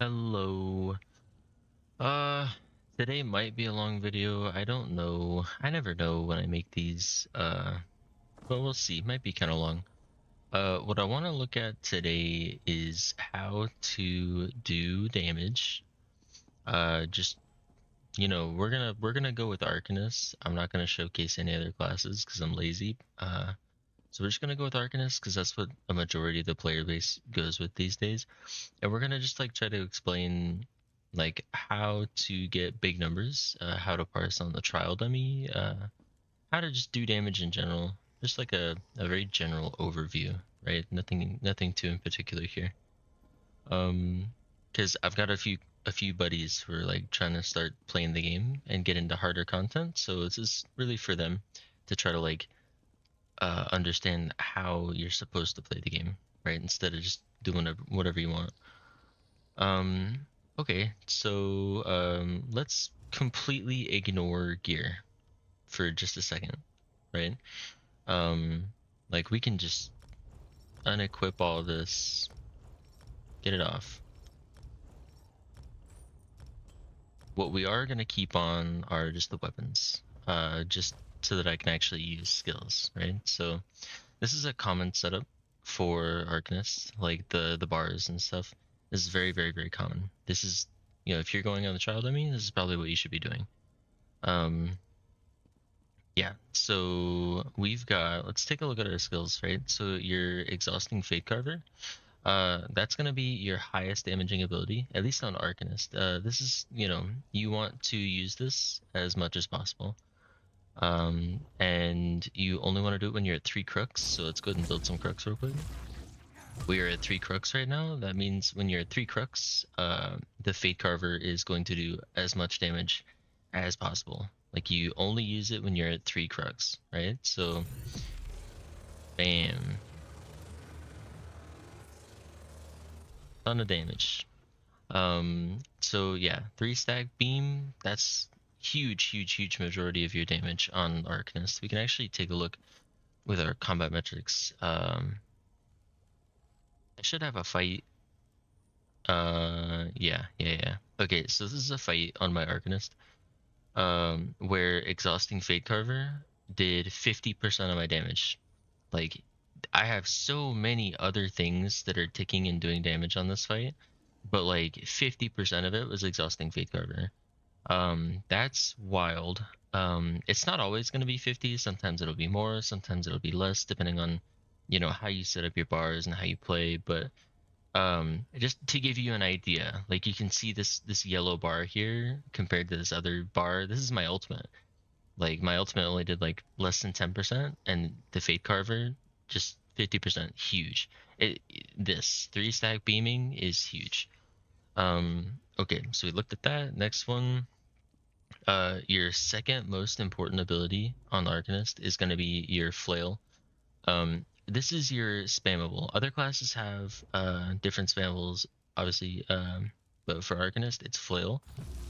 Hello. Uh, Today might be a long video. I don't know. I never know when I make these. But we'll see. Might be kind of long. What I want to look at today is how to do damage. Just we're gonna go with Arcanist. I'm not gonna showcase any other classes because I'm lazy. So we're just gonna go with Arcanist because that's what a majority of the player base goes with these days. And we're gonna just like try to explain like how to get big numbers, how to parse on the trial dummy, how to just do damage in general, just like a very general overview, right? Nothing too in particular here. Because I've got a few buddies who are like trying to start playing the game and get into harder content, so this is really for them to try to like understand how you're supposed to play the game, right? Instead of just doing whatever you want. Um, okay, so let's completely ignore gear for just a second, right? Um, like we can just unequip all this, get it off. What we are gonna keep on are just the weapons, just so that I can actually use skills, right? So this is a common setup for Arcanists, like the bars and stuff. This is very, very, very common. This is, if you're going on the trial dummy, this is probably what you should be doing. Um, yeah, so we've got, let's take a look at our skills, right? So your Exhausting Fate Carver, that's going to be your highest damaging ability, at least on Arcanist. This is, you want to use this as much as possible. And you only want to do it when you're at 3 crooks, so let's go ahead and build some crooks real quick. We are at 3 crooks right now. That means when you're at 3 crooks, the Fate Carver is going to do as much damage as possible. Like you only use it when you're at 3 crooks, right? So, bam, ton of damage. So yeah, 3 stack beam. That's huge, huge, huge majority of your damage on Arcanist. We can actually take a look with our combat metrics. I should have a fight. Yeah. Okay, so this is a fight on my Arcanist. Where Exhausting Fate Carver did 50% of my damage. Like, I have so many other things that are ticking and doing damage on this fight, but like 50% of it was Exhausting Fate Carver. That's wild. It's not always going to be 50. Sometimes it'll be more, sometimes it'll be less, depending on, how you set up your bars and how you play. But just to give you an idea, like you can see this yellow bar here compared to this other bar. This is my ultimate. Like my ultimate only did like less than 10%, and the Fate Carver just 50%. Huge. This 3 stack beaming is huge. Okay, so we looked at that. Next one, your second most important ability on Arcanist is going to be your flail. This is your spammable. Other classes have different spammables, obviously, but for Arcanist, it's flail.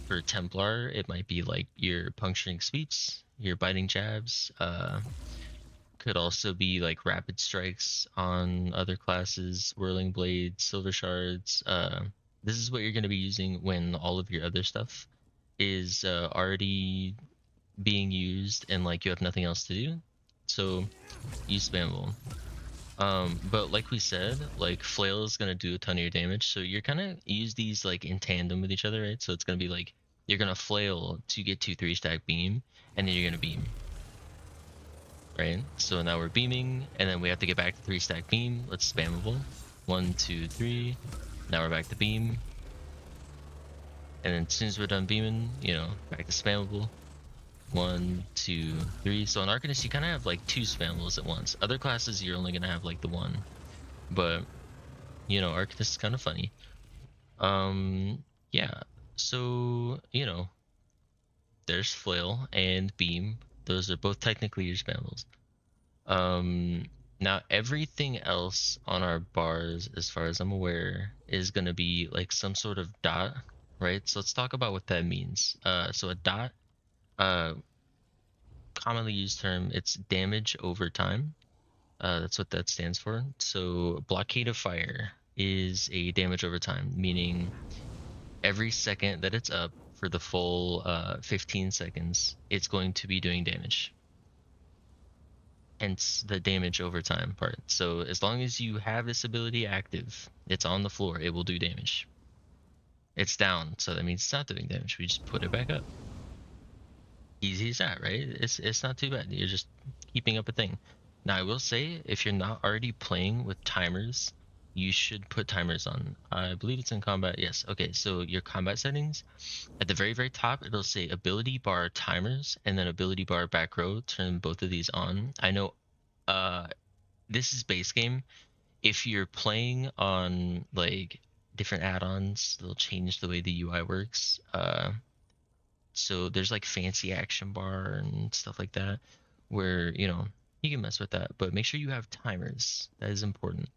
For Templar, it might be like your puncturing speech, your biting jabs. Could also be like rapid strikes on other classes, whirling blades, silver shards. This is what you're going to be using when all of your other stuff is already being used and like you have nothing else to do. So use spammable. But like we said, like flail is gonna do a ton of your damage, so you're gonna use these like in tandem with each other, right? So it's gonna be like you're gonna flail to get to 3 stack beam, and then you're gonna beam, right? So now we're beaming, and then we have to get back to 3 stack beam. Let's spammable. 1, 2, 3. Now we're back to beam, and then as soon as we're done beaming, back to spammable. 1, 2, 3. So on Arcanist, you kind of have like 2 spammables at once. Other classes, you're only gonna have like the one, but Arcanist is kind of funny. Yeah. So, there's Flail and Beam. Those are both technically your spammables. Um, Now everything else on our bars, as far as I'm aware, is gonna be like some sort of dot, right? So let's talk about what that means. So a dot, uh, commonly used term, it's damage over time. That's what that stands for. So blockade of fire is a damage over time, meaning every second that it's up for the full 15 seconds, it's going to be doing damage. Hence the damage over time part. So as long as you have this ability active, it's on the floor, it will do damage. It's down, so that means it's not doing damage. We just put it back up. Easy as that, right? It's not too bad. You're just keeping up a thing. Now I will say, if you're not already playing with timers, you should put timers on. I believe it's in combat. Yes. Okay, so your combat settings, at the very, very top, it'll say ability bar timers and then ability bar back row. Turn both of these on. I know this is base game. If you're playing on like different add-ons, they'll change the way the UI works. So there's like fancy action bar and stuff like that where, you know, you can mess with that, but make sure you have timers. That is important.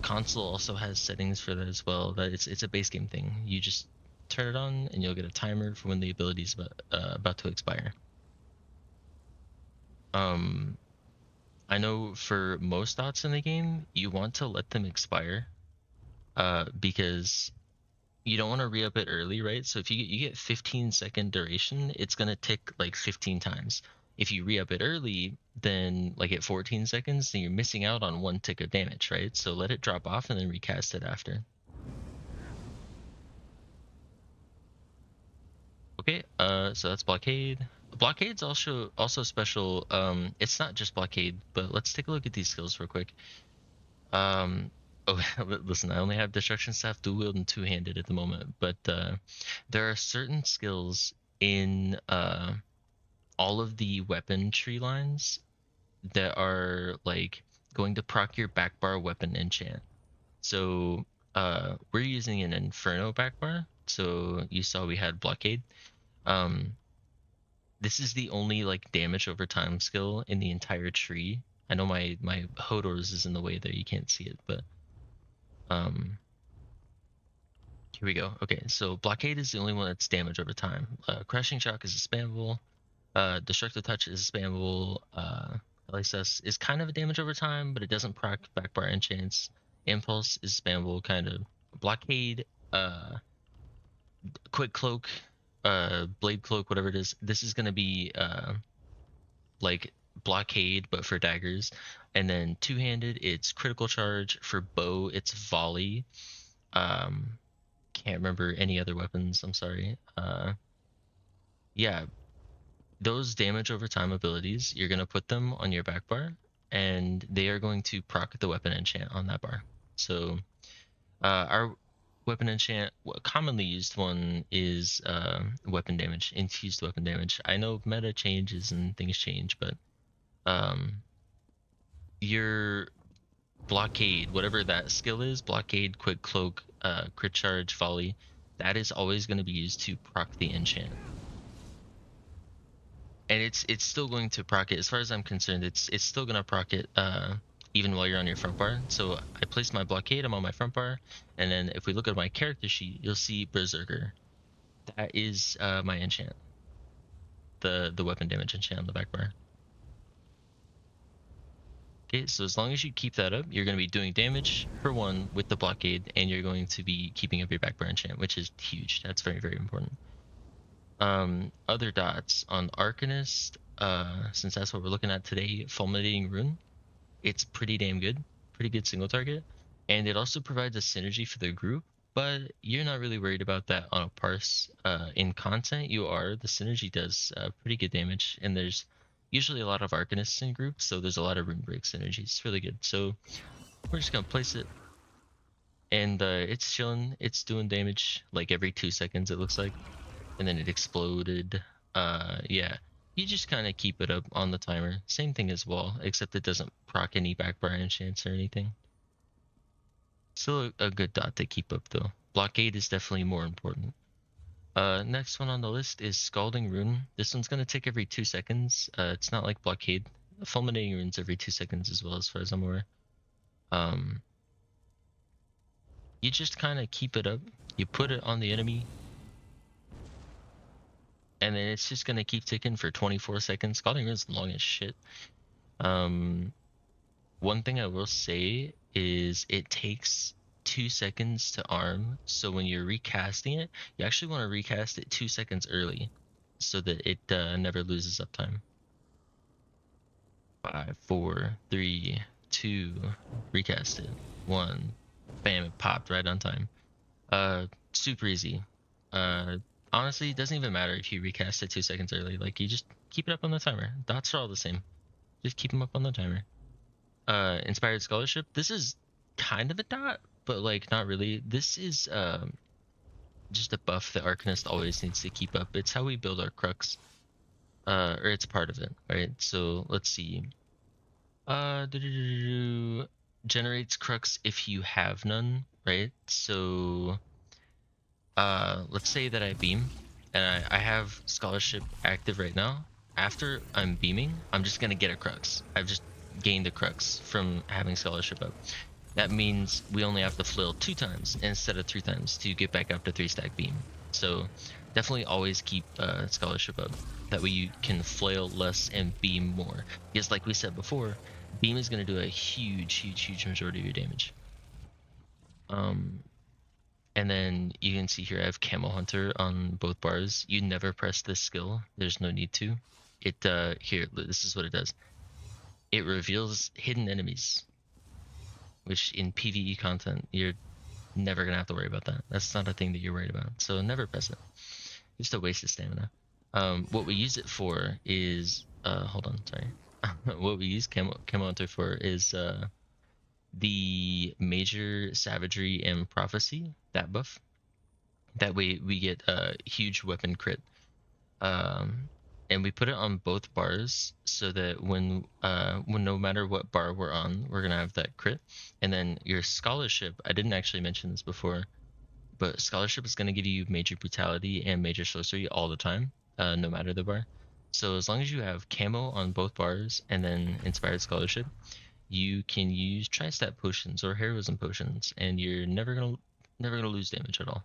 Console also has settings for that as well. That it's a base game thing. You just turn it on and you'll get a timer for when the ability is about to expire. I know for most dots in the game, you want to let them expire, because you don't want to re-up it early, right? So if you get 15-second duration, it's gonna tick like 15 times. If you re-up it early, then like at 14 seconds, then you're missing out on 1 tick of damage, right? So let it drop off and then recast it after. Okay, so that's blockade. Blockade's also special. It's not just blockade, but let's take a look at these skills real quick. Oh, listen, I only have destruction staff, dual wield, and two-handed at the moment, but there are certain skills in all of the weapon tree lines that are like going to proc your back bar weapon enchant. So we're using an Inferno back bar. So you saw we had blockade. This is the only like damage over time skill in the entire tree. I know my Hodor's is in the way there, you can't see it, but here we go. Okay, so blockade is the only one that's damage over time. Crashing shock is a spammable. Destructive touch is spammable. LSS is kind of a damage over time, but it doesn't proc backbar enchants. Impulse is spammable, kind of. Blockade, quick cloak, blade cloak, whatever it is. This is gonna be like blockade, but for daggers. And then two-handed, it's critical charge. For bow, it's volley. Can't remember any other weapons. I'm sorry. Yeah, those damage over time abilities, you're gonna put them on your back bar, and they are going to proc the weapon enchant on that bar. So our weapon enchant, commonly used one is weapon damage, infused weapon damage. I know meta changes and things change, but your blockade, whatever that skill is, blockade, quick cloak, crit charge, volley, that is always going to be used to proc the enchant. And it's still going to proc it. As far as I'm concerned, it's still going to proc it even while you're on your front bar. So I placed my blockade, I'm on my front bar, and then if we look at my character sheet, you'll see Berserker. That is my enchant. The weapon damage enchant on the back bar. Okay, so as long as you keep that up, you're going to be doing damage per one with the blockade, and you're going to be keeping up your back bar enchant, which is huge. That's very, very important. Other dots on Arcanist, since that's what we're looking at today, Fulminating Rune. It's pretty damn good, pretty good single target, and it also provides a synergy for the group, but you're not really worried about that on a parse. In content, you are. The synergy does pretty good damage, and there's usually a lot of Arcanists in groups, so there's a lot of rune break synergies. It's really good. So we're just gonna place it, and it's chilling. It's doing damage like every 2 seconds, it looks like, and then it exploded. Yeah, you just kind of keep it up on the timer. Same thing as well, except it doesn't proc any back bar enchants or anything. Still a good dot to keep up though. Blockade is definitely more important. Next one on the list is Scalding Rune. This one's gonna tick every 2 seconds. It's not like Blockade. Fulminating Rune's every 2 seconds as well, as far as I'm aware. You just kind of keep it up. You put it on the enemy, and then it's just gonna keep ticking for 24 seconds. Scalding Rune's long as shit. One thing I will say is it takes 2 seconds to arm, so when you're recasting it, you actually want to recast it 2 seconds early so that it never loses uptime. 5, 4, 3, 2, recast it. 1, bam, it popped right on time. Super easy. Honestly, it doesn't even matter if you recast it 2 seconds early. Like, you just keep it up on the timer. Dots are all the same. Just keep them up on the timer. Inspired Scholarship. This is kind of a dot, but like not really. This is just a buff that Arcanist always needs to keep up. It's how we build our crux. Or it's part of it, right? So let's see. Generates crux if you have none, right? So let's say that I beam and I have scholarship active right now. After I'm beaming, I'm just gonna get a crux. I've just gained a crux from having scholarship up. That means we only have to flail 2 times instead of 3 times to get back up to 3-stack beam. So definitely always keep scholarship up. That way you can flail less and beam more. Because like we said before, beam is going to do a huge majority of your damage. And then you can see here I have Camel Hunter on both bars. You never press this skill. There's no need to. It here, this is what it does. It reveals hidden enemies, which in PvE content you're never gonna have to worry about that. That's not a thing that you're worried about. So never press it. Just a waste of stamina. What we use it for is hold on, sorry. What we use Camo Hunter for is the Major Savagery and Prophecy, that buff. That way we get a huge weapon crit. And we put it on both bars so that when no matter what bar we're on, we're gonna have that crit. And then your scholarship, I didn't actually mention this before, but scholarship is gonna give you major brutality and major sorcery all the time, no matter the bar. So as long as you have camo on both bars and then inspired scholarship, you can use tri-stat potions or heroism potions, and you're never gonna lose damage at all.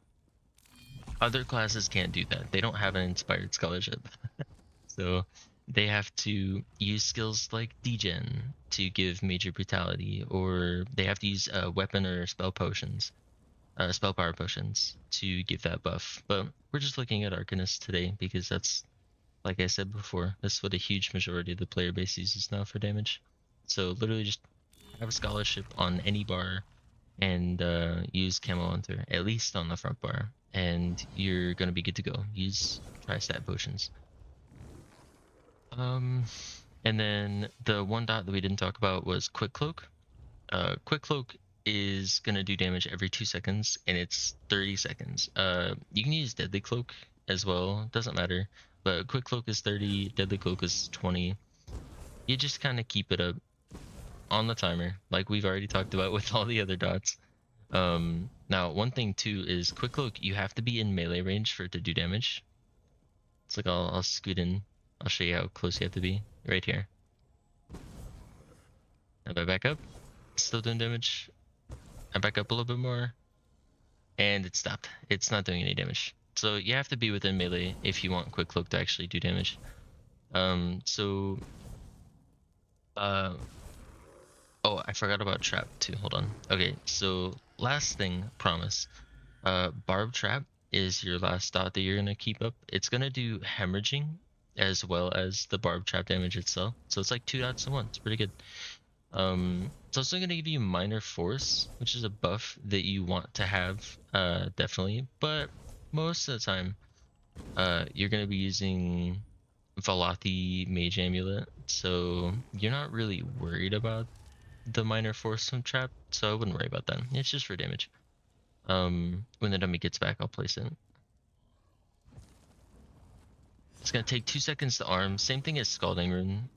Other classes can't do that. They don't have an inspired scholarship. So they have to use skills like degen to give major brutality, or they have to use weapon or spell potions, spell power potions to give that buff. But we're just looking at Arcanist today because that's, like I said before, that's what a huge majority of the player base uses now for damage. So literally just have a scholarship on any bar and use Camo Hunter, at least on the front bar, and you're gonna be good to go. Use tri-stat potions. And then the one dot that we didn't talk about was Quick Cloak. Quick Cloak is gonna do damage every 2 seconds, and it's 30 seconds. You can use Deadly Cloak as well, doesn't matter. But Quick Cloak is 30, Deadly Cloak is 20. You just kind of keep it up on the timer, like we've already talked about with all the other dots. Now, one thing too is Quick Cloak, you have to be in melee range for it to do damage. It's like I'll scoot in. I'll show you how close you have to be. Right here. If I back up, still doing damage. I back up a little bit more, and it stopped. It's not doing any damage. So you have to be within melee if you want Quick Cloak to actually do damage. Oh, I forgot about Trap too. Hold on. Okay, so last thing, promise. Barb Trap is your last dot that you're gonna keep up. It's gonna do hemorrhaging as well as the Barb Trap damage itself. So it's like 2 dots in one. It's pretty good. It's also gonna give you Minor Force, which is a buff that you want to have, definitely. But most of the time, you're gonna be using Valathi Mage Amulet, so you're not really worried about the Minor Force from Trap, so I wouldn't worry about that. It's just for damage. When the dummy gets back, I'll place it. It's gonna take 2 seconds to arm. Same thing as Scalding Rune.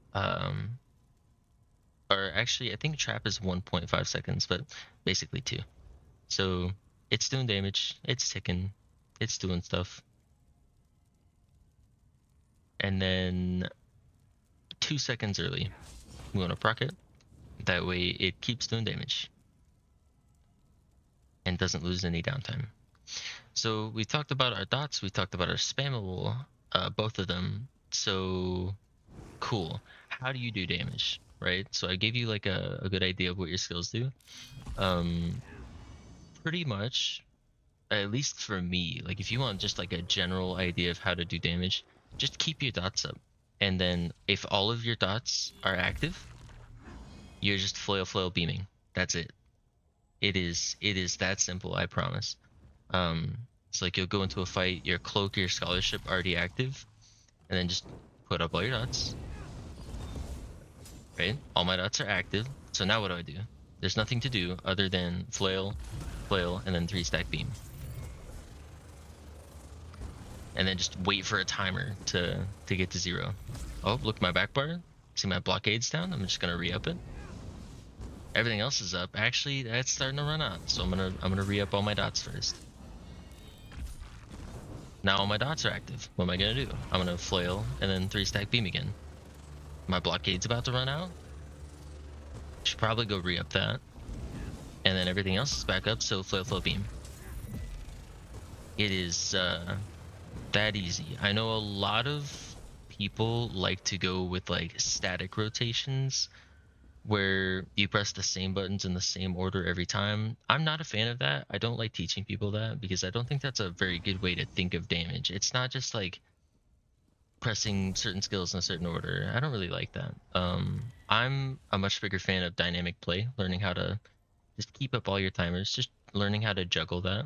Or actually, I think Trap is 1.5 seconds, but basically 2. So it's doing damage. It's ticking. It's doing stuff. And then 2 seconds early, we want to proc it. That way it keeps doing damage and doesn't lose any downtime. So we talked about our dots, we talked about our spammable, both of them. So cool. How do you do damage, right? So I gave you like a good idea of what your skills do. pretty much, at least for me, like if you want just like a general idea of how to do damage, just keep your dots up. And then if all of your dots are active, you're just flail beaming. That's it. It is that simple, I promise. It's like you'll go into a fight, your cloak or your scholarship already active, and then just put up all your dots. Right? All my dots are active. So now what do? There's nothing to do other than flail, and then 3-stack beam. And then just wait for a timer to get to 0. Oh, look, my back bar. See my blockade's down. I'm just gonna re-up it. Everything else is up. Actually, that's starting to run out, so I'm gonna re-up all my dots first. Now all my dots are active. What am I gonna do? I'm gonna flail and then 3-stack beam again. My blockade's about to run out. Should probably go re-up that. And then everything else is back up, so flail beam. It is that easy. I know a lot of people like to go with like static rotations where you press the same buttons in the same order every time. I'm not a fan of that. I don't like teaching people that because I don't think that's a very good way to think of damage. It's not just like pressing certain skills in a certain order. I don't really like that. I'm a much bigger fan of dynamic play, learning how to just keep up all your timers, just learning how to juggle that.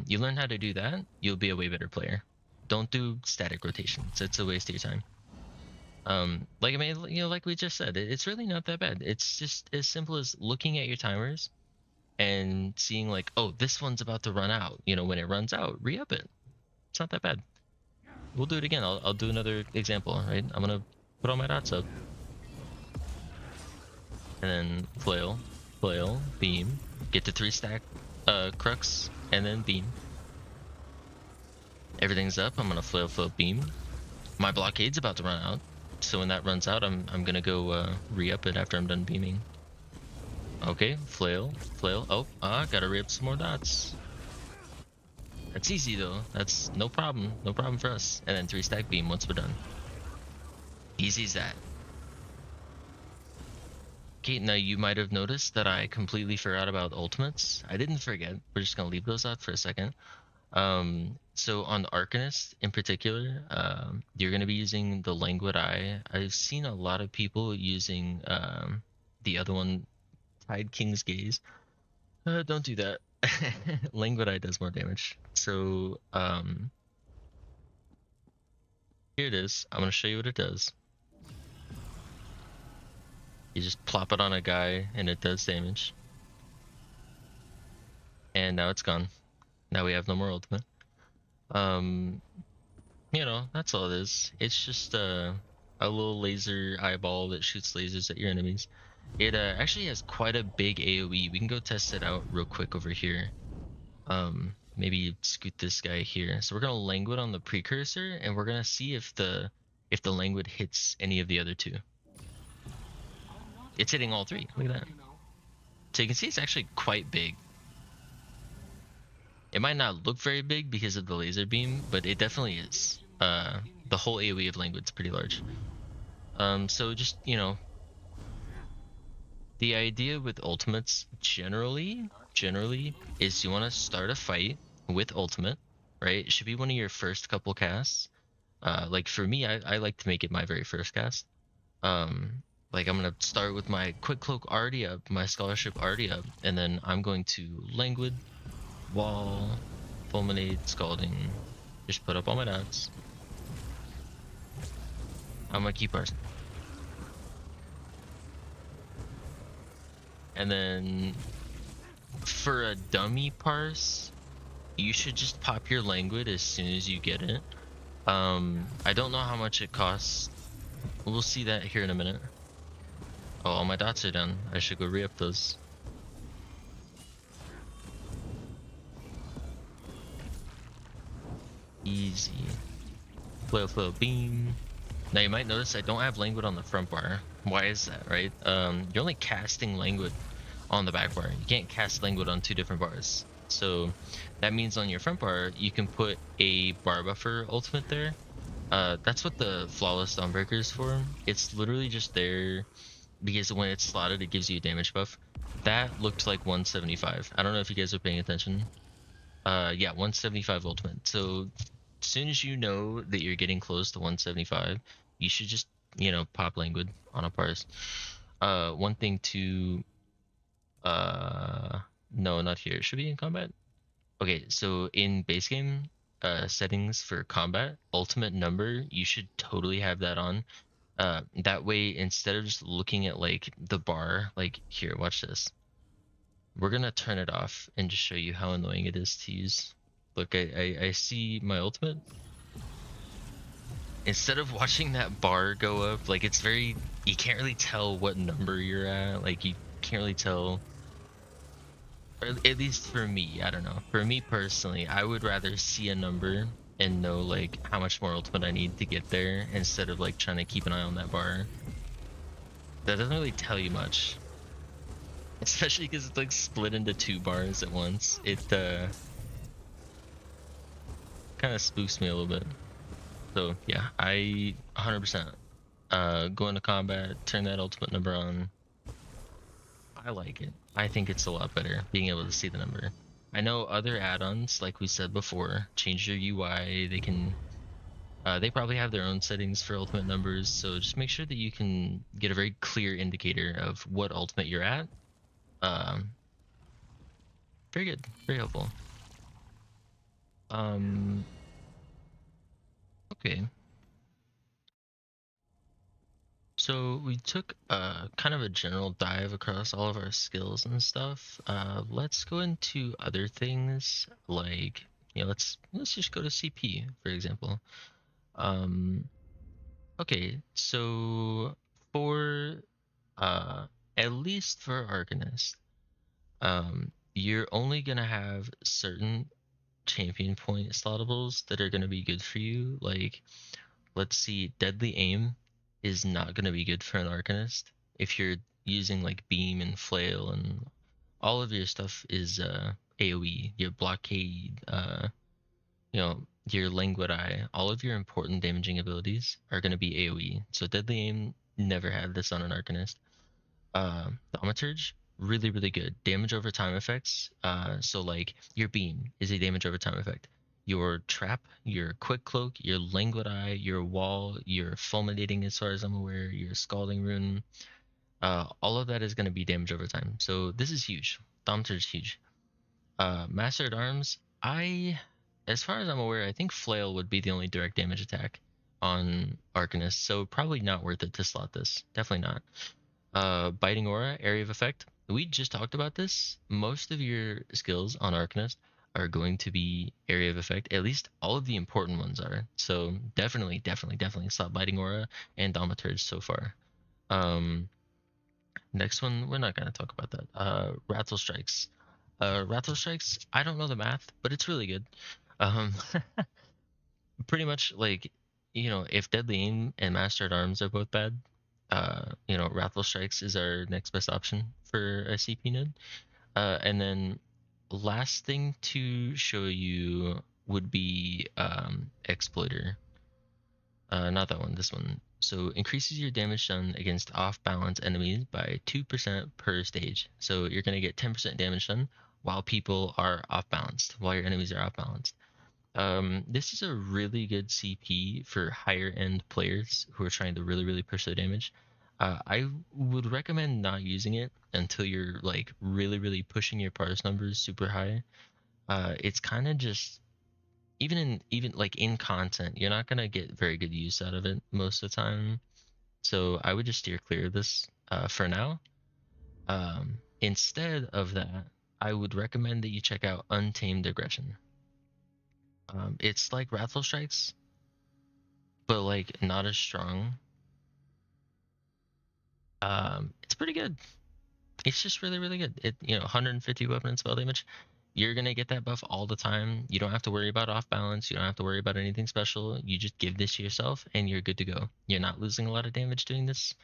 You learn how to do that, you'll be a way better player. Don't do static rotations. It's a waste of your time. Like I mean, you know, like we just said, it's really not that bad. It's just as simple as looking at your timers and seeing like, oh, this one's about to run out. You know, when it runs out, re-up it. It's not that bad. We'll do it again. I'll do another example, right? I'm gonna put all my dots up. And then flail, beam, get to 3-stack crux, and then beam. Everything's up. I'm gonna flail, beam. My blockade's about to run out, so when that runs out, I'm gonna go re-up it after I'm done beaming. Okay, flail. Oh, gotta re-up some more dots. That's easy though. That's no problem for us. And then 3-stack beam once we're done. Easy as that. Okay, now you might have noticed that I completely forgot about ultimates. I didn't forget. We're just gonna leave those out for a second. So on Arcanist in particular, you're gonna be using the Languid Eye. I've seen a lot of people using the other one, Tide King's Gaze. Don't do that. Languid Eye does more damage. So here it is. I'm gonna show you what it does. You just plop it on a guy and it does damage. And now it's gone. Now we have no more ultimate. You know, that's all it is. It's just a little laser eyeball that shoots lasers at your enemies. It actually has quite a big AoE. We can go test it out real quick over here. Maybe scoot this guy here. So we're gonna languid on the precursor, and we're gonna see if the languid hits any of the other two. It's hitting all 3. Look at that. So you can see it's actually quite big. It might not look very big because of the laser beam, but it definitely is. The whole AoE of Languid's pretty large. So just, you know, the idea with ultimates generally is you want to start a fight with ultimate, right? It should be one of your first couple casts. Like for me, I like to make it my very first cast. Like I'm gonna start with my quick cloak already up, my scholarship already up, and then I'm going to languid, wall, fulminate, scalding, just put up all my dots. I'm gonna keep parsing. And then for a dummy parse, you should just pop your languid as soon as you get it. I don't know how much it costs. We'll see that here in a minute. Oh, all my dots are done. I should go re-up those. Easy. Flail, beam. Now you might notice I don't have languid on the front bar. Why is that, right? You're only casting languid on the back bar. You can't cast languid on 2 different bars. So that means on your front bar, you can put a bar buffer ultimate there. That's what the Flawless Dawnbreaker is for. It's literally just there because when it's slotted, it gives you a damage buff. That looked like 175. I don't know if you guys are paying attention. Yeah, 175 ultimate. So as soon as you know that you're getting close to 175, you should just, pop languid on a parse. One thing to no, not here. Should be in combat. Okay, so in base game settings for combat, ultimate number, you should totally have that on. That way, instead of just looking at like the bar, like here, watch this. We're gonna turn it off and just show you how annoying it is to use. Look, I see my ultimate. Instead of watching that bar go up, like it's very, you can't really tell what number you're at. Like you can't really tell, or at least for me, I don't know. For me personally, I would rather see a number and know like how much more ultimate I need to get there instead of like trying to keep an eye on that bar. That doesn't really tell you much. Especially because it's like split into two bars at once. It kind of spooks me a little bit. So yeah, I 100% go into combat, turn that ultimate number on. I like it. I think it's a lot better being able to see the number. I know other add-ons, like we said before, change their UI. They can, they probably have their own settings for ultimate numbers. So just make sure that you can get a very clear indicator of what ultimate you're at. Um, Very good, very helpful. Um, okay. So we took kind of a general dive across all of our skills and stuff. Let's go into other things like, let's just go to CP, for example. Um, okay, so for at least for Arcanist, you're only gonna have certain champion point slotables that are gonna be good for you. Like, let's see, Deadly Aim is not going to be good for an Arcanist. If you're using like Beam and Flail and all of your stuff is AoE, your Blockade, your Languid Eye, all of your important damaging abilities are going to be AoE. So Deadly Aim, never had this on an Arcanist. Thaumaturge, really, really good. Damage over time effects. So like your Beam is a damage over time effect. Your Trap, your Quick Cloak, your Languid Eye, your Wall, your Fulminating, as far as I'm aware, your Scalding Rune, all of that is going to be damage over time. So this is huge. Thaumaturge is huge. Master at Arms, as far as I'm aware, I think Flail would be the only direct damage attack on Arcanist, so probably not worth it to slot this. Definitely not. Biting Aura, Area of Effect. We just talked about this. Most of your skills on Arcanist are going to be Area of Effect. At least all of the important ones are. So definitely slot Biting Aura and Thaumaturge so far. Next one, we're not going to talk about that. Rattle Strikes. Rattle Strikes, I don't know the math, but it's really good. Um, Pretty much like, if Deadly Aim and Master at Arms are both bad, Rattle Strikes is our next best option for a CP node. And then last thing to show you would be Exploiter. Not that one, this one. So increases your damage done against off-balance enemies by 2% per stage. So you're going to get 10% damage done while people are off-balanced, while your enemies are off-balanced. This is a really good CP for higher end players who are trying to really, really push their damage. I would recommend not using it until you're like really, really pushing your parse numbers super high. It's kind of just even like in content, you're not gonna get very good use out of it most of the time. So I would just steer clear of this for now. Instead of that, I would recommend that you check out Untamed Aggression. It's like Rattle Strikes, but like not as strong. It's pretty good. It's just really, really good. 150 weapon and spell damage. You're gonna get that buff all the time. You don't have to worry about off balance. You don't have to worry about anything special. You just give this to yourself, and you're good to go. You're not losing a lot of damage doing this.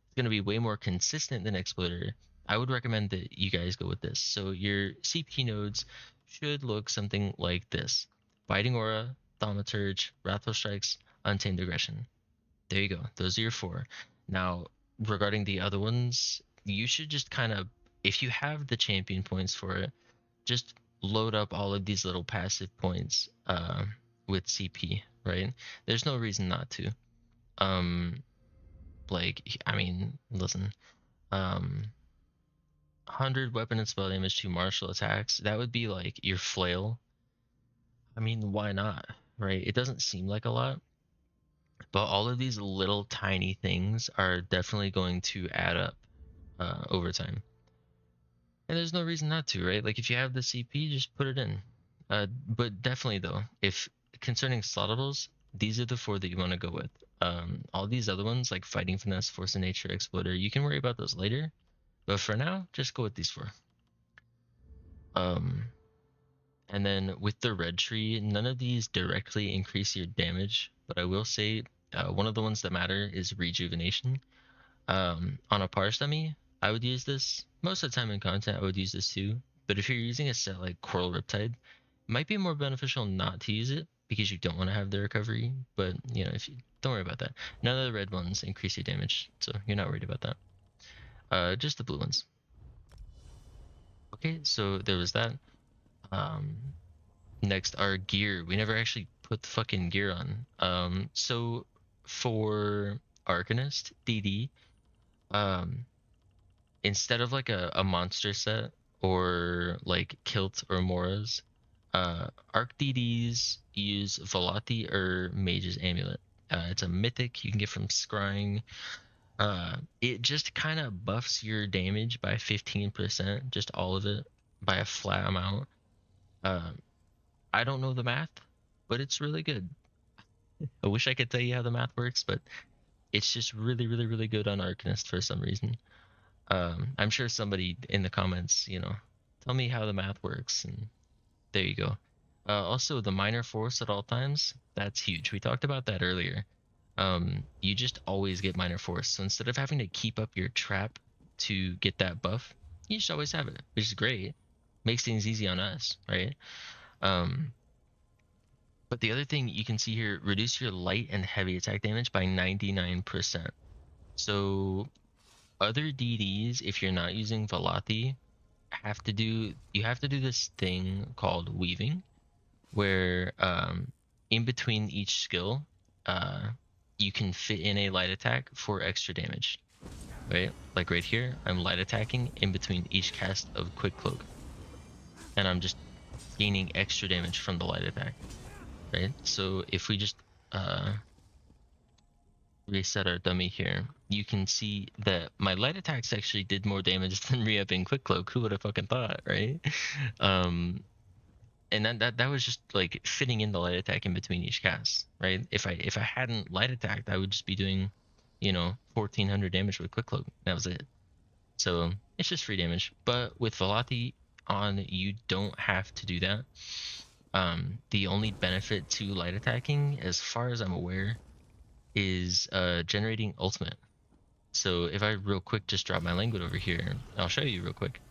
It's gonna be way more consistent than Exploiter. I would recommend that you guys go with this. So your CP nodes should look something like this: Biting Aura, Thaumaturge, Wrathful Strikes, Untamed Aggression. There you go. Those are your four. Now, regarding the other ones, you should just kind of if you have the champion points for it, just load up all of these little passive points with CP, right? There's no reason not to. Like, I mean, listen, 100 weapon and spell damage to martial attacks, that would be like your flail. I mean, why not, right? It doesn't seem like a lot, but all of these little tiny things are definitely going to add up over time. And there's no reason not to, right? Like, if you have the CP, just put it in. But definitely, though, if concerning slottables, these are the 4 that you want to go with. All these other ones, like Fighting Finesse, Force of Nature, Exploder, you can worry about those later. But for now, just go with these 4. And then with the red tree, none of these directly increase your damage, but I will say one of the ones that matter is Rejuvenation. On a Pars dummy, I would use this. Most of the time in content, I would use this too. But if you're using a set like Coral Riptide, it might be more beneficial not to use it because you don't want to have the recovery. But, you know, if you don't worry about that. None of the red ones increase your damage, so you're not worried about that. Just the blue ones. Okay, so there was that. Next, our gear. We never actually put the fucking gear on. So for Arcanist DD, instead of like a monster set or like Kilt or Moras, Arc DDs use Velati or Mage's Amulet. It's a mythic you can get from scrying. It just kind of buffs your damage by 15%, just all of it by a flat amount. I don't know the math, but it's really good. I wish I could tell you how the math works, but it's just really, really, really good on Arcanist for some reason. I'm sure somebody in the comments, you know, tell me how the math works, and there you go. Also, the minor force at all times, that's huge. We talked about that earlier. You just always get minor force. So instead of having to keep up your trap to get that buff, you just always have it, which is great. Makes things easy on us, right? But the other thing you can see here, reduce your light and heavy attack damage by 99%. So other DDs, if you're not using Velati, you have to do this thing called weaving, where in between each skill, you can fit in a light attack for extra damage. Right? Like right here, I'm light attacking in between each cast of Quick Cloak. And I'm just gaining extra damage from the light attack. Right? So if we just reset our dummy here, you can see that my light attacks actually did more damage than re-upping Quick Cloak. Who would have fucking thought, right? And that was just like fitting in the light attack in between each cast, right? If I hadn't light attacked, I would just be doing, you know, 1400 damage with Quick Cloak. That was it. So it's just free damage. But with Velati on, you don't have to do that. The only benefit to light attacking, as far as I'm aware, is generating ultimate. So if I real quick just drop my language over here, I'll show you real quick.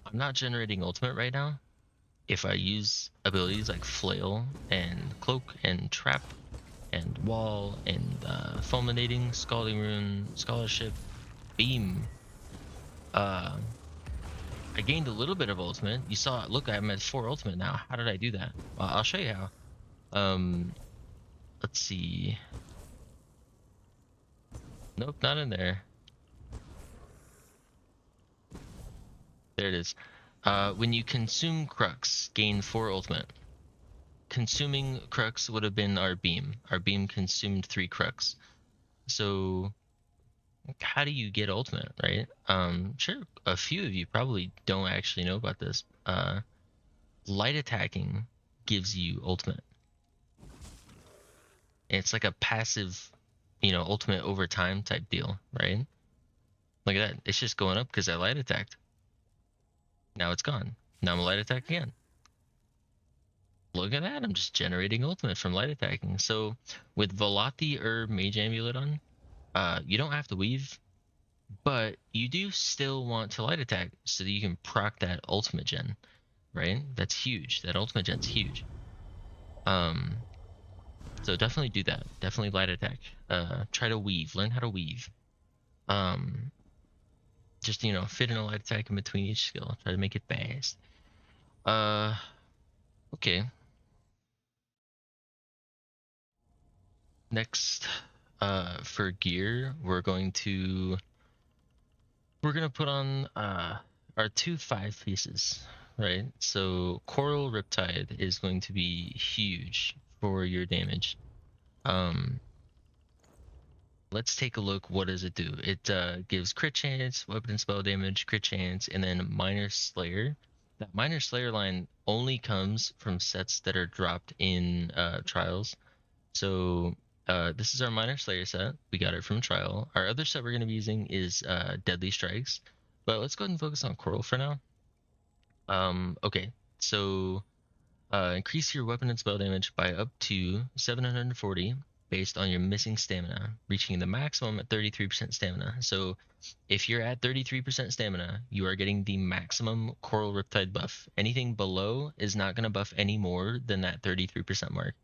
I'm not generating ultimate right now. If I use abilities like Flail and Cloak and Trap and Wall and Fulminating, Scalding Rune, Scholarship, Beam, I gained a little bit of ultimate. You saw, look, I'm at 4 ultimate now. How did I do that? Well, I'll show you how. Let's see. Nope, not in there. There it is. When you consume Crux, gain 4 ultimate. Consuming Crux would have been our beam. Our beam consumed 3 Crux. So how do you get ultimate, right? Sure, a few of you probably don't actually know about this. Light attacking gives you ultimate. It's like a passive, you know, ultimate over time type deal, right? Look at that. It's just going up because I light attacked. Now it's gone. Now I'm a light attack again. Look at that. I'm just generating ultimate from light attacking. So with Velati or Mage Amulet on, you don't have to weave, but you do still want to light attack so that you can proc that ultimate gen, right? That's huge. That ultimate gen's huge. So definitely do that. Definitely light attack. Try to weave. Learn how to weave. Um, just fit in a light attack in between each skill. Try to make it fast. Okay. Next, for gear, we're gonna put on our two 5 pieces, right? So Coral Riptide is going to be huge for your damage. Um, let's take a look. What does it do? It gives crit chance, weapon and spell damage, crit chance, and then Minor Slayer. That Minor Slayer line only comes from sets that are dropped in trials. So this is our Minor Slayer set. We got it from trial. Our other set we're going to be using is Deadly Strikes. But let's go ahead and focus on Coral for now. Okay, so increase your weapon and spell damage by up to 740 based on your missing stamina, reaching the maximum at 33% stamina. So if you're at 33% stamina, you are getting the maximum Coral Riptide buff. Anything below is not going to buff any more than that 33% mark.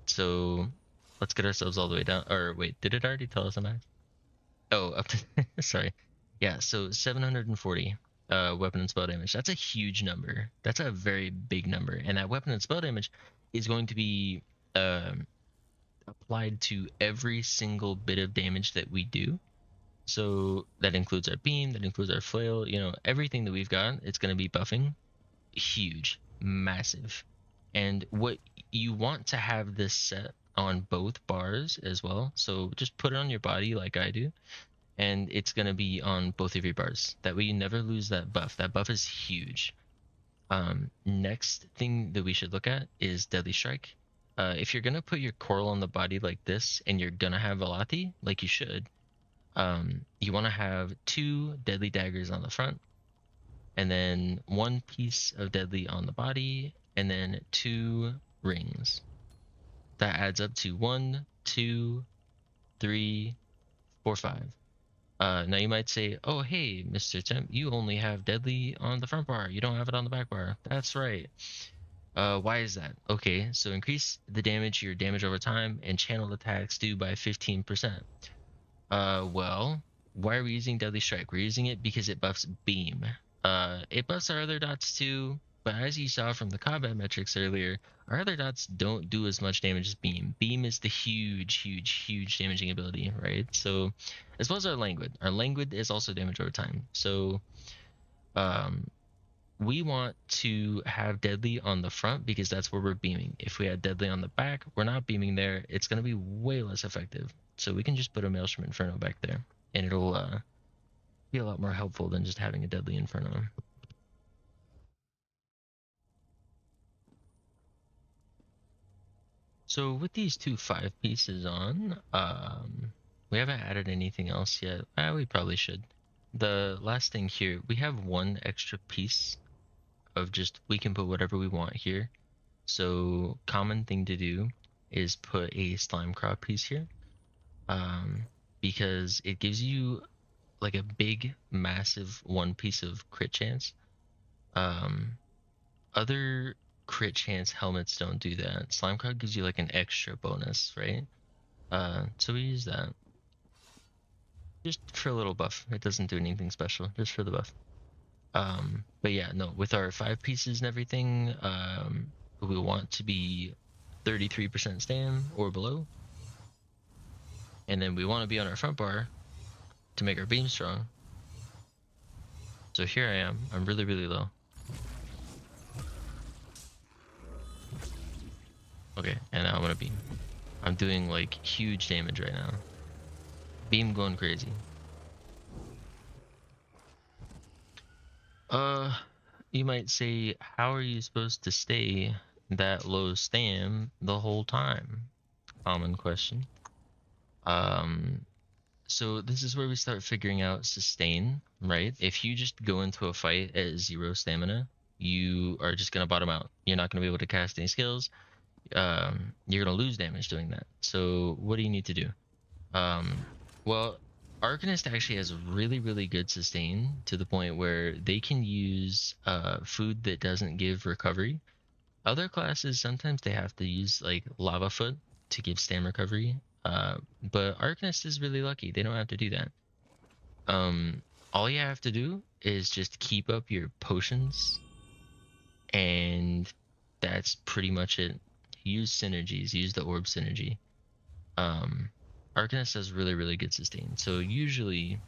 So let's get ourselves all the way down. Or wait, did it already tell us the max? Oh, up to sorry. Yeah, so 740 weapon and spell damage. That's a huge number. That's a very big number. And that weapon and spell damage is going to be um, applied to every single bit of damage that we do. So that includes our beam, that includes our flail, everything that we've got, it's going to be buffing. Huge, massive. And what you want to have this set on both bars as well. So just put it on your body like I do, and it's going to be on both of your bars. That way you never lose that buff. That buff is huge. Next thing that we should look at is Deadly Strike. If you're going to put your coral on the body like this, and you're going to have Velati, like you should, you want to have 2 Deadly Daggers on the front, and then 1 piece of Deadly on the body, and then 2 rings. That adds up to 1, 2, 3, 4, 5. Now you might say, oh, hey, Mr. Temp, you only have Deadly on the front bar. You don't have it on the back bar. That's right. Why is that? Okay, so increase the damage, your damage over time, and channel attacks do by 15%. Well, why are we using Deadly Strike? We're using it because it buffs Beam. It buffs our other dots too, but as you saw from the combat metrics earlier, our other dots don't do as much damage as Beam. Beam is the huge damaging ability, right? So, as well as our Languid. Our Languid is also damage over time. So, we want to have Deadly on the front because that's where we're beaming. If we had Deadly on the back, we're not beaming there. It's going to be way less effective. So we can just put a Maelstrom Inferno back there, and it'll be a lot more helpful than just having a Deadly Inferno. So with these two 5 pieces on, we haven't added anything else yet. We probably should. The last thing here, we have 1 extra piece of just, we can put whatever we want here. So common thing to do is put a slime crop piece here, because it gives you like a big, massive 1 piece of crit chance. Other crit chance helmets don't do that. Slime crop gives you like an extra bonus, right? So we use that just for a little buff. It doesn't do anything special, just for the buff. But yeah, no, with our 5 pieces and everything, we want to be 33% stam or below. And then we want to be on our front bar to make our beam strong. So here I am. I'm really, really low. Okay, and now I'm gonna beam. I'm doing like huge damage right now. Beam going crazy. You might say, how are you supposed to stay that low stam the whole time? Common question. So this is where we start figuring out sustain, right? If you just go into a fight at 0 stamina, you are just gonna bottom out. You're not gonna be able to cast any skills. You're gonna lose damage doing that. So what do you need to do? Well, Arcanist actually has really, really good sustain to the point where they can use food that doesn't give recovery. Other classes, sometimes they have to use like Lava Foot to give stam recovery. But Arcanist is really lucky. They don't have to do that. All you have to do is just keep up your potions, and that's pretty much it. Use synergies. Use the orb synergy. Um, Arcanist has really, really good sustain. So usually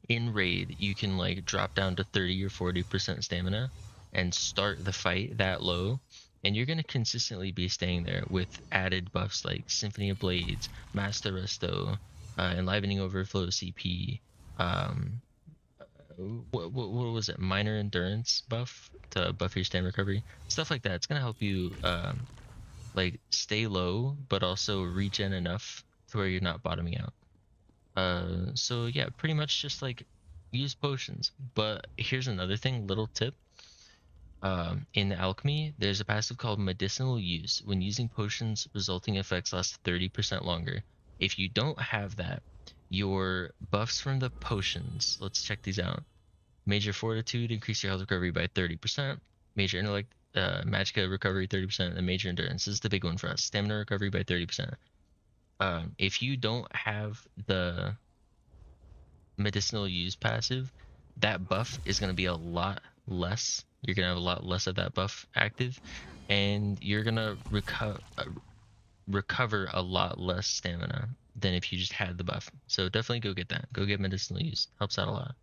in raid, you can like drop down to 30 or 40% stamina and start the fight that low, and you're gonna consistently be staying there with added buffs like Symphony of Blades, Master Resto, Enlivening Overflow CP, um, what was it? Minor Endurance buff to buff your stamina recovery, stuff like that. It's gonna help you like stay low, but also regen enough to where you're not bottoming out. So yeah, pretty much just like use potions. But here's another thing, little tip. In alchemy, there's a passive called medicinal use. When using potions, resulting effects last 30% longer. If you don't have that, your buffs from the potions, let's check these out. Major fortitude, increase your health recovery by 30%. Major intellect, magicka recovery 30%, and major endurance. This is the big one for us. Stamina recovery by 30%. If you don't have the medicinal use passive, that buff is going to be a lot less. You're going to have a lot less of that buff active, and you're going to recover a lot less stamina than if you just had the buff. So definitely go get that. Go get medicinal use. Helps out a lot.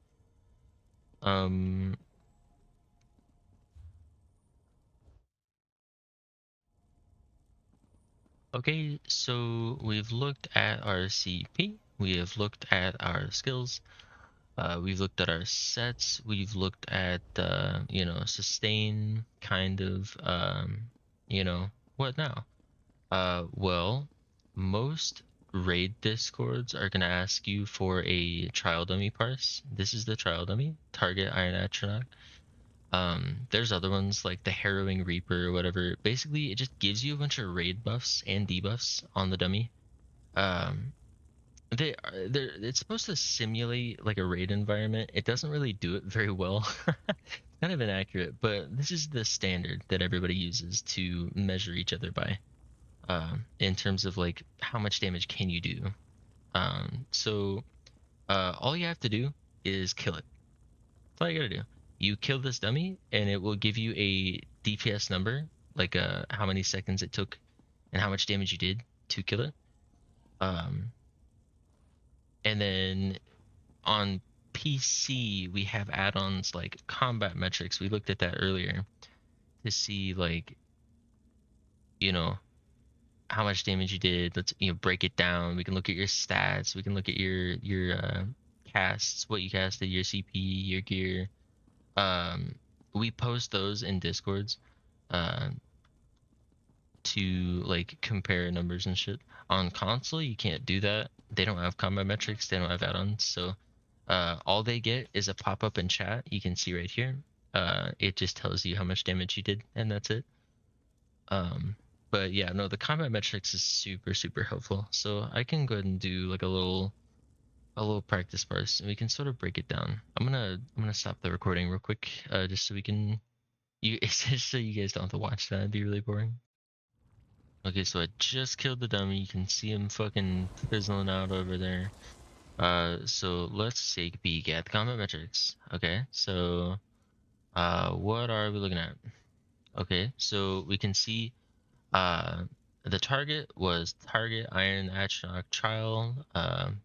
Okay, so we've looked at our CP, we have looked at our skills, we've looked at our sets, we've looked at, sustain, kind of, what now? Well, most raid discords are going to ask you for a trial dummy parse. This is the trial dummy, target Iron Atronach. There's other ones like the Harrowing Reaper or whatever. Basically, it just gives you a bunch of raid buffs and debuffs on the dummy. Um, it's supposed to simulate like a raid environment. It doesn't really do it very well. Kind of inaccurate, but this is the standard that everybody uses to measure each other by. In terms of like how much damage can you do. So all you have to do is kill it. That's all you gotta do. You kill this dummy, and it will give you a DPS number, like how many seconds it took and how much damage you did to kill it. Um, and then on PC, we have add-ons like combat metrics. We looked at that earlier to see like, you know, how much damage you did. Let's break it down. We can look at your stats. We can look at your casts, what you casted, your CP, your gear. Um, we post those in Discords uh, to like compare numbers and shit. On console, you can't do that. They don't have combat metrics. They don't have add-ons. So all they get is a pop-up in chat. You can see right here. It just tells you how much damage you did, and that's it. But yeah, no, the combat metrics is super, super helpful. So I can go ahead and do like a little practice parse, and we can sort of break it down. I'm gonna stop the recording real quick, just so we can it's just so you guys don't have to watch that. It'd be really boring. Okay, so I just killed the dummy. You can see him fucking fizzling out over there. So let's take a peek at the combat metrics. Okay, so what are we looking at? Okay, so we can see the target was target Iron Atronach Trial.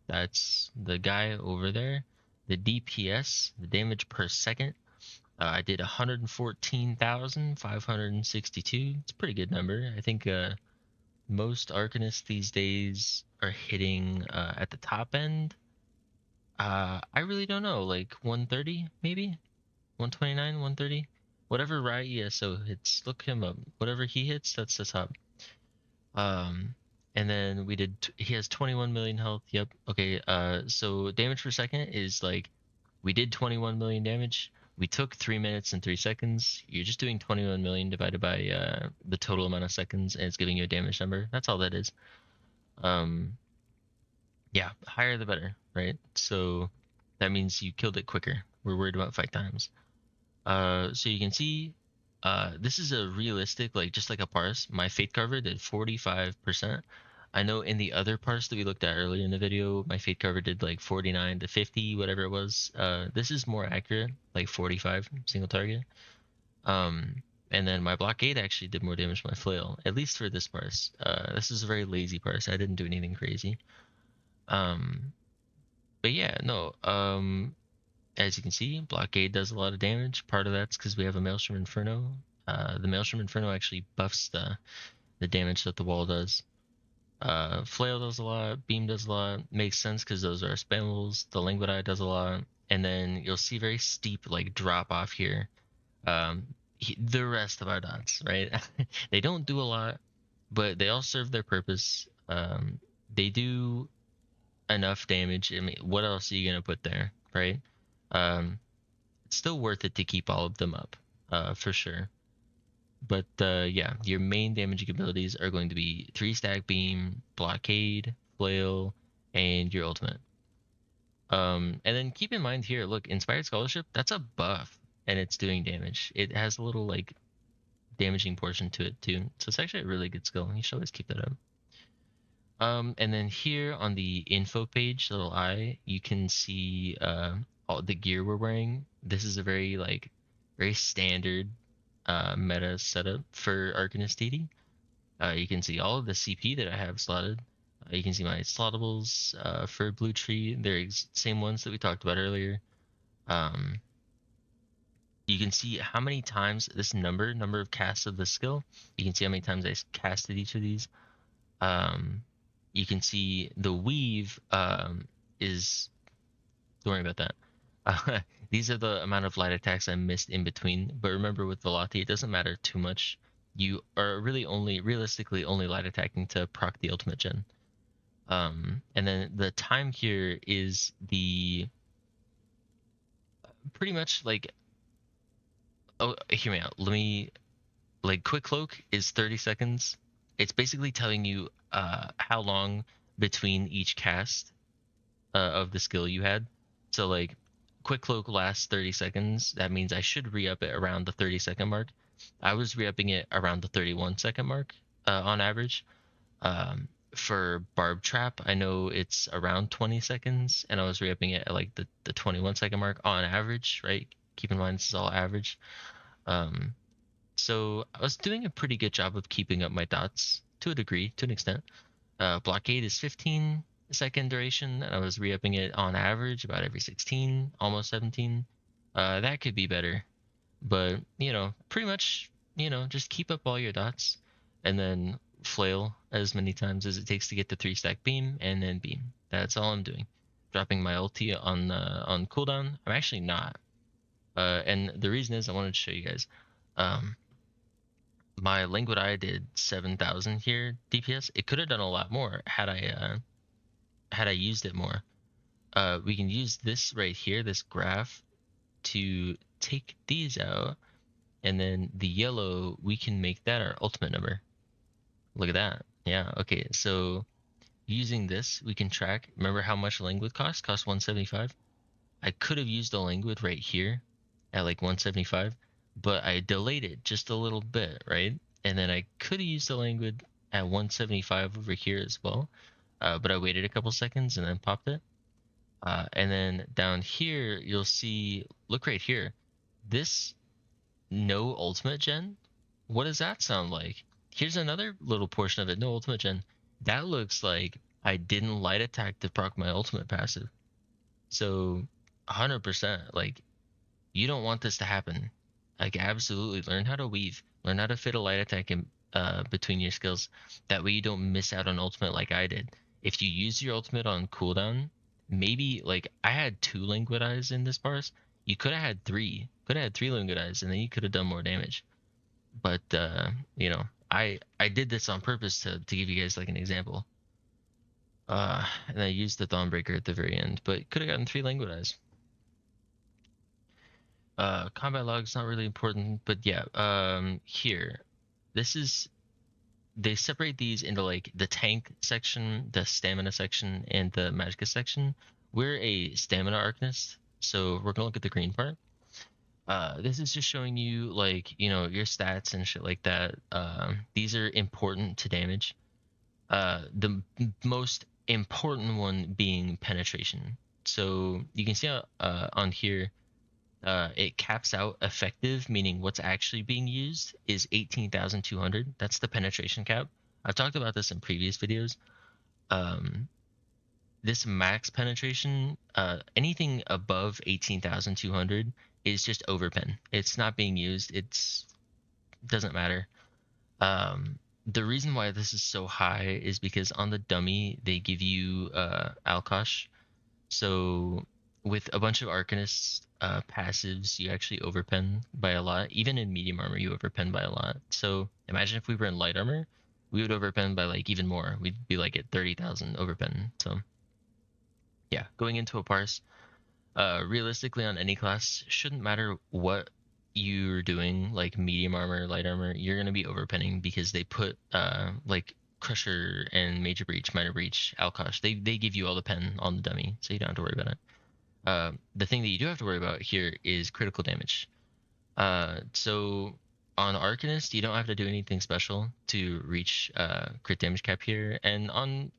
That's the guy over there. The DPS, the damage per second, I did 114,562. It's a pretty good number. I think most Arcanists these days are hitting at the top end. I really don't know, like 130 maybe? 129, 130? Whatever Riot ESO hits, look him up. Whatever he hits, that's the top. And then we did, he has 21 million health. Yep. Okay. So damage per second is like, we did 21 million damage. We took 3 minutes and 3 seconds. You're just doing 21 million divided by the total amount of seconds, and it's giving you a damage number. That's all that is. Yeah, higher the better, right? So that means you killed it quicker. We're worried about fight times. So you can see, this is a realistic, like just like a parse. My Fate Carver did 45%. I know in the other parts that we looked at earlier in the video, my fate cover did like 49 to 50, whatever it was. This is more accurate, like 45 single target. And then my blockade actually did more damage to my flail, at least for this parse. This is a very lazy parse. I didn't do anything crazy. But yeah, no. As you can see, blockade does a lot of damage. Part of that's because we have a Maelstrom Inferno. The Maelstrom Inferno actually buffs the damage that the wall does. Flail does a lot, beam does a lot. Makes sense because those are spammables. The Languid does a lot, and then you'll see very steep like drop off here. The rest of our dots, right? They don't do a lot, but they all serve their purpose. They do enough damage. I mean, what else are you gonna put there, right? It's still worth it to keep all of them up, for sure. But yeah, your main damaging abilities are going to be 3-stack beam, blockade, flail, and your ultimate. And then keep in mind here, look, inspired scholarship, that's a buff, and it's doing damage. It has a little like damaging portion to it too, so it's actually a really good skill. You should always keep that up. And then here on the info page, little eye, you can see all the gear we're wearing. This is a very like very standard meta setup for Arcanist DD. You can see all of the CP that I have slotted. You can see my slottables for Blue Tree. They're same ones that we talked about earlier. You can see how many times this number of casts of the skill. You can see how many times I casted each of these. You can see the weave is. Don't worry about that. These are the amount of light attacks I missed in between. But remember, with Velocity, it doesn't matter too much. You are really realistically only light attacking to proc the ultimate gen. And then the time here is the pretty much like. Oh, hear me out. Let me like quick cloak is 30 seconds. It's basically telling you how long between each cast of the skill you had. So like quick cloak lasts 30 seconds. That means I should re-up it around the 30-second mark. I was re-upping it around the 31-second mark on average. For barb trap, I know it's around 20 seconds, and I was re-upping it at like the 21-second mark on average, right? Keep in mind this is all average. So I was doing a pretty good job of keeping up my dots to a degree, to an extent. Blockade is 15-second duration, and I was re-upping it on average about every 16, almost 17. That could be better, but pretty much, just keep up all your dots, and then flail as many times as it takes to get the 3-stack beam, and then beam. That's all I'm doing. Dropping my ulti on cooldown. I'm actually not. And the reason is I wanted to show you guys. My Languid Eye did 7,000 here DPS. It could have done a lot more had I used it more. We can use this right here, this graph, to take these out, and then the yellow, we can make that our ultimate number. Look at that. Yeah, okay, so using this, we can track. Remember how much Languid cost? Cost 175. I could have used the Languid right here at like 175, but I delayed it just a little bit, right? And then I could have used the Languid at 175 over here as well, but I waited a couple seconds and then popped it. And then down here, you'll see, look right here, this no ultimate gen. What does that sound like? Here's another little portion of it, no ultimate gen. That looks like I didn't light attack to proc my ultimate passive. So 100%, like, you don't want this to happen. Like, absolutely learn how to weave, learn how to fit a light attack in between your skills. That way you don't miss out on ultimate like I did. If you use your ultimate on cooldown, maybe like I had 2 Languid Eyes in this parse. You could have had 3. Could have had 3 Languid Eyes, and then you could have done more damage. But I did this on purpose to give you guys like an example. And I used the Dawnbreaker at the very end, but could have gotten 3 Languid Eyes. Combat log's not really important, but yeah, here, this is, they separate these into like the tank section, the stamina section, and the magicka section. We're a Stamina Arcanist, so we're gonna look at the green part. This is just showing you like, your stats and shit like that. These are important to damage. Most important one being penetration. So you can see on here, it caps out effective, meaning what's actually being used is 18,200. That's the penetration cap. I've talked about this in previous videos. This max penetration, anything above 18,200 is just overpen. It's not being used. It's doesn't matter. The reason why this is so high is because on the dummy they give you allocation. So with a bunch of Arcanists passives, you actually overpen by a lot. Even in medium armor, you overpen by a lot. So imagine if we were in light armor, we would overpen by like even more. We'd be like at 30,000 overpen. So yeah, going into a parse, realistically on any class, shouldn't matter what you're doing, like medium armor, light armor, you're gonna be overpenning because they put like Crusher and Major Breach, Minor Breach, Alkosh, they give you all the pen on the dummy, so you don't have to worry about it. The thing that you do have to worry about here is critical damage. So on Arcanist, you don't have to do anything special to reach crit damage cap here, and on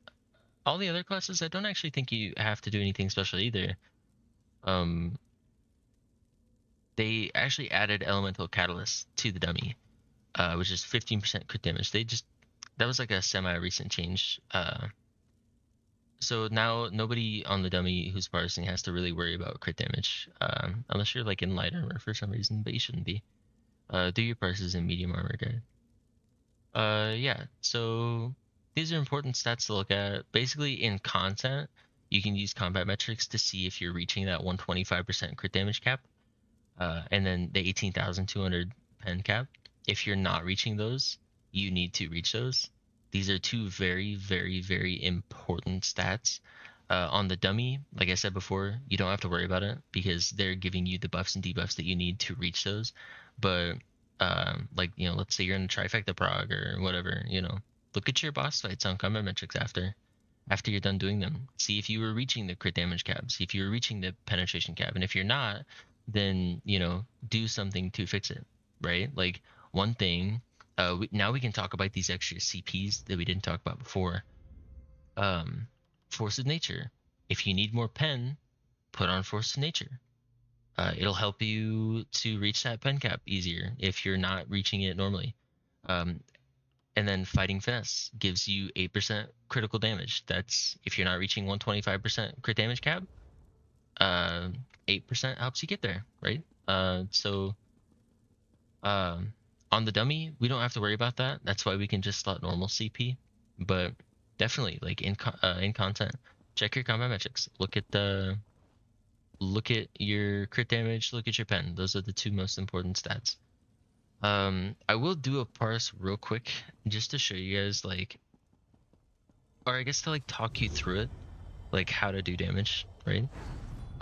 all the other classes, I don't actually think you have to do anything special either. They actually added Elemental Catalyst to the dummy, which is 15% crit damage. That was like a semi-recent change. So now nobody on the dummy who's parsing has to really worry about crit damage, unless you're like in light armor for some reason, but you shouldn't be. Do your parses in medium armor, guy. Yeah, so these are important stats to look at. Basically, in content, you can use combat metrics to see if you're reaching that 125% crit damage cap, and then the 18,200 pen cap. If you're not reaching those, you need to reach those. These are two very, very, very important stats. On the dummy, like I said before, you don't have to worry about it because they're giving you the buffs and debuffs that you need to reach those. But like, you know, let's say you're in a trifecta prog or whatever, you know, look at your boss fights on combat metrics after you're done doing them. See if you were reaching the crit damage cap, see if you were reaching the penetration cap, and if you're not, then, you know, do something to fix it, right? Like one thing, now we can talk about these extra CPs that we didn't talk about before. Force of nature. If you need more pen, put on force of nature. It'll help you to reach that pen cap easier if you're not reaching it normally. And then fighting finesse gives you 8% critical damage. That's if you're not reaching 125% crit damage cap. 8% helps you get there, right? On the dummy, we don't have to worry about that. That's why we can just slot normal CP. But definitely, like in content, check your combat metrics. Look at your crit damage. Look at your pen. Those are the two most important stats. I will do a parse real quick just to show you guys, like, or I guess to like talk you through it, like how to do damage, right?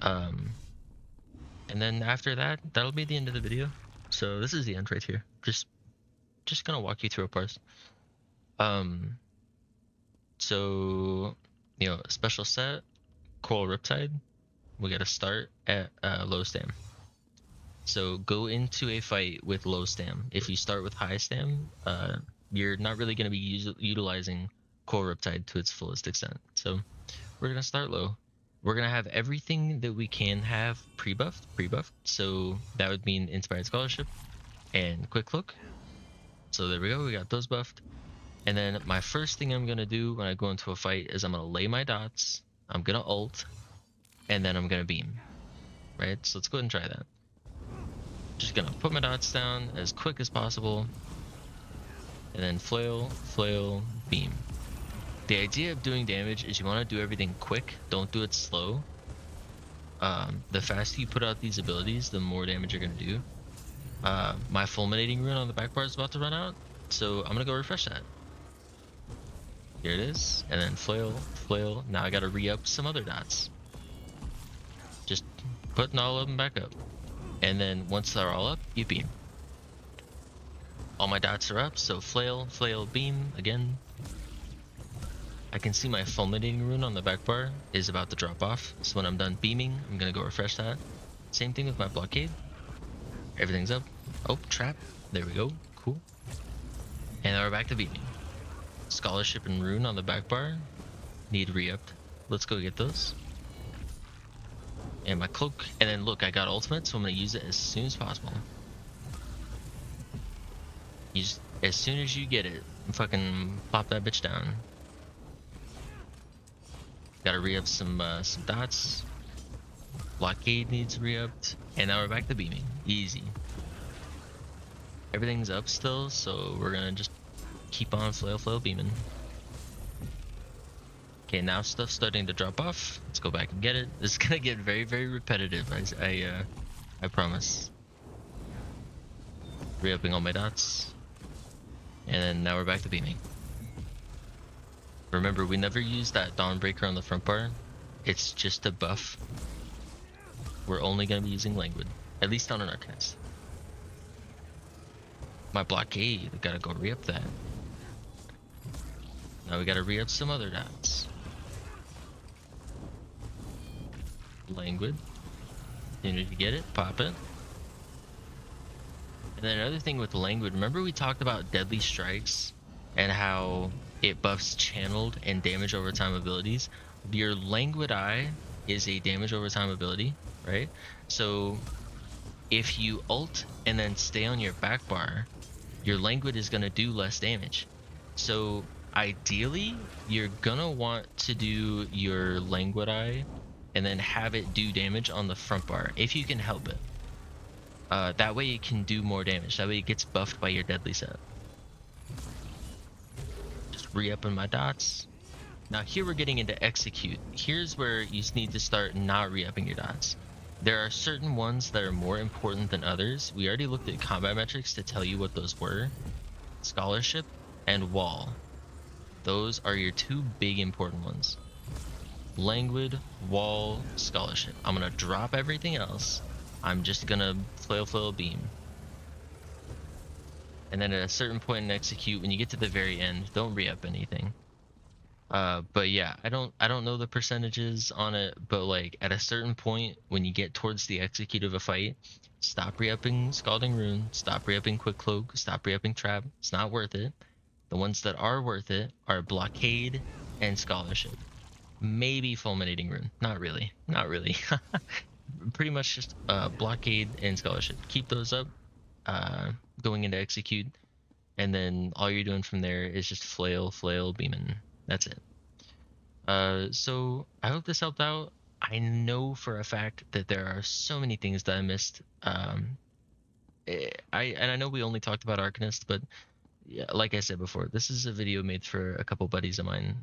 And then after that, that'll be the end of the video. So this is the end right here. Just gonna walk you through a parse. So, you know, special set, Coral Riptide, we gotta start at low stam. So go into a fight with low stam. If you start with high stam, you're not really gonna be utilizing Coral Riptide to its fullest extent. So we're gonna start low. We're gonna have everything that we can have pre-buffed. So that would mean Inspired Scholarship and Quick Look. So there we go, we got those buffed. And then my first thing I'm gonna do when I go into a fight is I'm gonna lay my dots, I'm gonna ult, and then I'm gonna beam. Right? So let's go ahead and try that. Just gonna put my dots down as quick as possible, and then flail, beam. The idea of doing damage is you want to do everything quick, don't do it slow. The faster you put out these abilities, the more damage you're gonna do. My fulminating rune on the back bar is about to run out, so I'm gonna go refresh that. Here it is, and then flail. Now I gotta re-up some other dots. Just putting all of them back up. And then once they're all up, you beam. All my dots are up, so flail, beam again. I can see my fulminating rune on the back bar is about to drop off, so when I'm done beaming, I'm gonna go refresh that. Same thing with my blockade. Everything's up. Oh, trap. There we go. Cool. And now we're back to beaming. Scholarship and Rune on the back bar need re-upped. Let's go get those. And my cloak, and then look, I got ultimate, so I'm gonna use it as soon as possible. You just, as soon as you get it, fucking pop that bitch down. Gotta re-up some dots. Blockade needs re-upped, and now we're back to beaming. Easy. Everything's up still, so we're gonna just keep on flail beaming. Okay, now stuff's starting to drop off. Let's go back and get it. This is gonna get very, very repetitive. I promise. Re-upping all my dots, and then now we're back to beaming. Remember, we never use that Dawnbreaker on the front bar. It's just a buff. We're only gonna be using Languid, at least on an Arcanist. My blockade, we gotta go re-up that. Now we gotta re-up some other dots. Languid. As soon as you get it, pop it. And then another thing with Languid, remember we talked about Deadly Strikes and how it buffs channeled and damage over time abilities? Your Languid Eye is a damage over time ability, right? So if you ult and then stay on your back bar, your Languid is gonna do less damage. So ideally, you're gonna want to do your Languid Eye and then have it do damage on the front bar, if you can help it. That way it can do more damage. That way it gets buffed by your deadly set. Just re-upping my dots. Now here we're getting into execute. Here's where you need to start not re-upping your dots. There are certain ones that are more important than others. We already looked at combat metrics to tell you what those were. Scholarship and wall. Those are your two big important ones. Languid, wall, scholarship. I'm gonna drop everything else. I'm just gonna flail beam. And then at a certain point in execute, when you get to the very end, don't re-up anything. But yeah, I don't know the percentages on it, but like at a certain point when you get towards the execute of a fight, stop re-upping Scalding Rune, stop re-upping Quick Cloak, stop re-upping Trap. It's not worth it. The ones that are worth it are Blockade and Scholarship. Maybe Fulminating Rune. Not really. Not really. Pretty much just Blockade and Scholarship. Keep those up going into execute, and then all you're doing from there is just flail beaming. That's it. So I hope this helped out. I know for a fact that there are so many things that I missed. I know we only talked about Arcanist, but yeah, like I said before, this is a video made for a couple buddies of mine.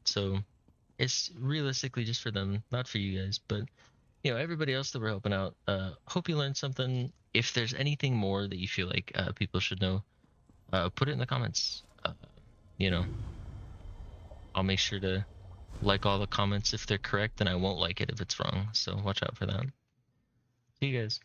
So it's realistically just for them, not for you guys, but you know, everybody else that we're helping out. Hope you learned something. If there's anything more that you feel like people should know, put it in the comments. You know, I'll make sure to like all the comments if they're correct, and I won't like it if it's wrong. So watch out for that. See you guys.